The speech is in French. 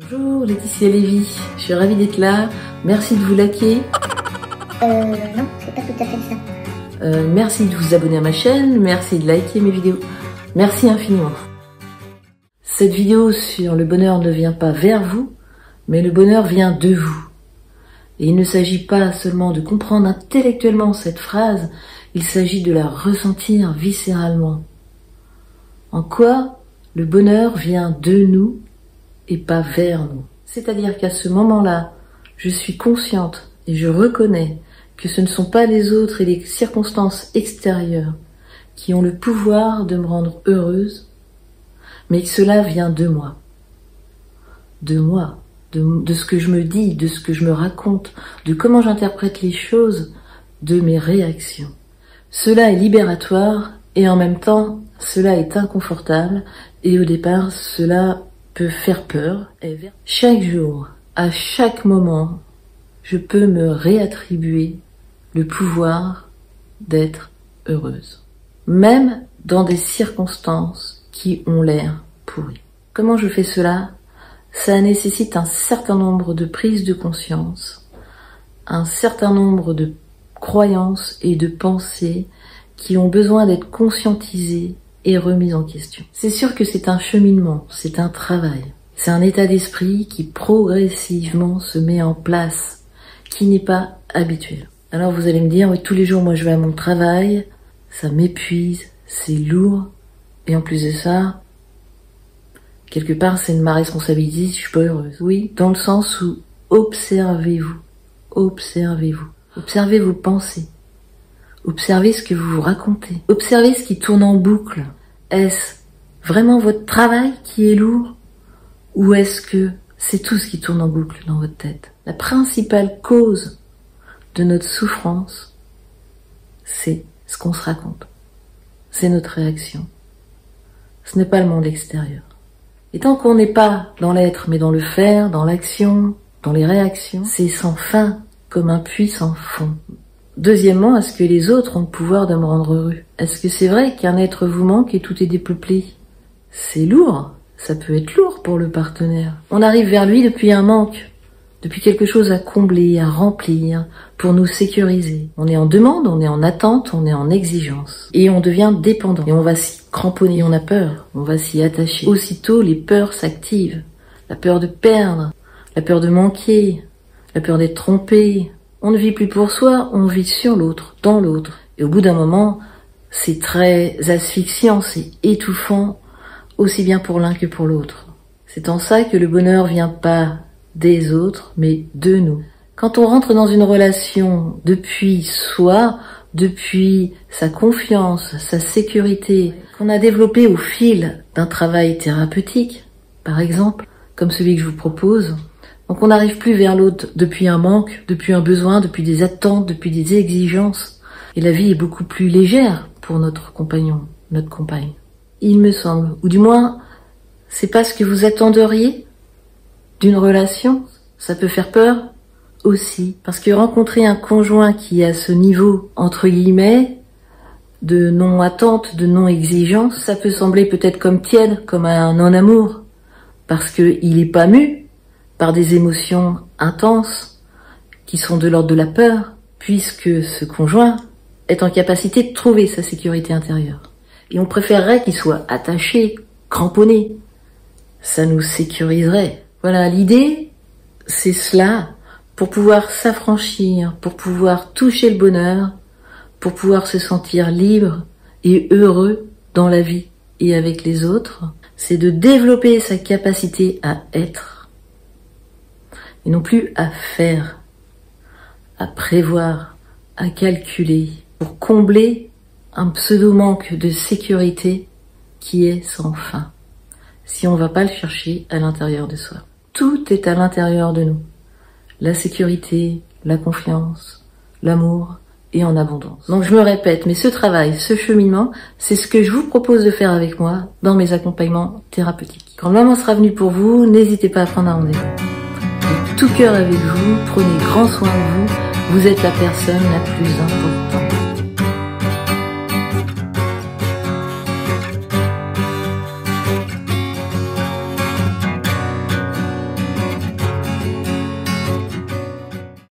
Bonjour Laetitia Lévy, je suis ravie d'être là, merci de vous liker. Non, c'est pas tout à fait ça. Merci de vous abonner à ma chaîne, merci de liker mes vidéos, merci infiniment. Cette vidéo sur le bonheur ne vient pas vers vous, mais le bonheur vient de vous. Et il ne s'agit pas seulement de comprendre intellectuellement cette phrase, il s'agit de la ressentir viscéralement. En quoi le bonheur vient de nous et pas vers nous. C'est-à-dire qu'à ce moment-là, je suis consciente et je reconnais que ce ne sont pas les autres et les circonstances extérieures qui ont le pouvoir de me rendre heureuse, mais que cela vient de moi. De moi, de ce que je me dis, de ce que je me raconte, de comment j'interprète les choses, de mes réactions. Cela est libératoire et en même temps, cela est inconfortable et au départ, cela peut faire peur. Chaque jour, à chaque moment, je peux me réattribuer le pouvoir d'être heureuse. Même dans des circonstances qui ont l'air pourries. Comment je fais cela? Ça nécessite un certain nombre de prises de conscience, un certain nombre de croyances et de pensées qui ont besoin d'être conscientisées et remises en question. C'est sûr que c'est un cheminement, c'est un travail. C'est un état d'esprit qui progressivement se met en place, qui n'est pas habituel. Alors vous allez me dire, oui, tous les jours moi je vais à mon travail, ça m'épuise, c'est lourd, et en plus de ça, quelque part c'est ma responsabilité si je suis pas heureuse. Oui, dans le sens où observez-vous, observez-vous, observez vos pensées. Observez ce que vous vous racontez. Observez ce qui tourne en boucle. Est-ce vraiment votre travail qui est lourd? Ou est-ce que c'est tout ce qui tourne en boucle dans votre tête? La principale cause de notre souffrance, c'est ce qu'on se raconte. C'est notre réaction. Ce n'est pas le monde extérieur. Et tant qu'on n'est pas dans l'être, mais dans le faire, dans l'action, dans les réactions, c'est sans fin, comme un puits sans fond. Deuxièmement, est-ce que les autres ont le pouvoir de me rendre heureux? Est-ce que c'est vrai qu'un être vous manque et tout est dépeuplé? C'est lourd, ça peut être lourd pour le partenaire. On arrive vers lui depuis un manque, depuis quelque chose à combler, à remplir, pour nous sécuriser. On est en demande, on est en attente, on est en exigence. Et on devient dépendant. Et on va s'y cramponner, on a peur, on va s'y attacher. Aussitôt, les peurs s'activent. La peur de perdre, la peur de manquer, la peur d'être trompé. On ne vit plus pour soi, on vit sur l'autre, dans l'autre. Et au bout d'un moment, c'est très asphyxiant, c'est étouffant, aussi bien pour l'un que pour l'autre. C'est en ça que le bonheur vient pas des autres, mais de nous. Quand on rentre dans une relation depuis soi, depuis sa confiance, sa sécurité, qu'on a développé au fil d'un travail thérapeutique, par exemple, comme celui que je vous propose, donc on n'arrive plus vers l'autre depuis un manque, depuis un besoin, depuis des attentes, depuis des exigences. Et la vie est beaucoup plus légère pour notre compagnon, notre compagne. Il me semble, ou du moins, c'est pas ce que vous attenderiez d'une relation. Ça peut faire peur aussi, parce que rencontrer un conjoint qui est à ce niveau, entre guillemets, de non-attente, de non-exigence, ça peut sembler peut-être comme tiède, comme un non-amour, parce qu'il est pas mu par des émotions intenses qui sont de l'ordre de la peur, puisque ce conjoint est en capacité de trouver sa sécurité intérieure. Et on préférerait qu'il soit attaché, cramponné. Ça nous sécuriserait. Voilà, l'idée, c'est cela, pour pouvoir s'affranchir, pour pouvoir toucher le bonheur, pour pouvoir se sentir libre et heureux dans la vie et avec les autres, c'est de développer sa capacité à être. Et non plus à faire, à prévoir, à calculer, pour combler un pseudo-manque de sécurité qui est sans fin, si on ne va pas le chercher à l'intérieur de soi. Tout est à l'intérieur de nous. La sécurité, la confiance, l'amour et en abondance. Donc je me répète, mais ce travail, ce cheminement, c'est ce que je vous propose de faire avec moi dans mes accompagnements thérapeutiques. Quand le moment sera venu pour vous, n'hésitez pas à prendre un rendez-vous. Tout cœur avec vous, prenez grand soin de vous, vous êtes la personne la plus importante.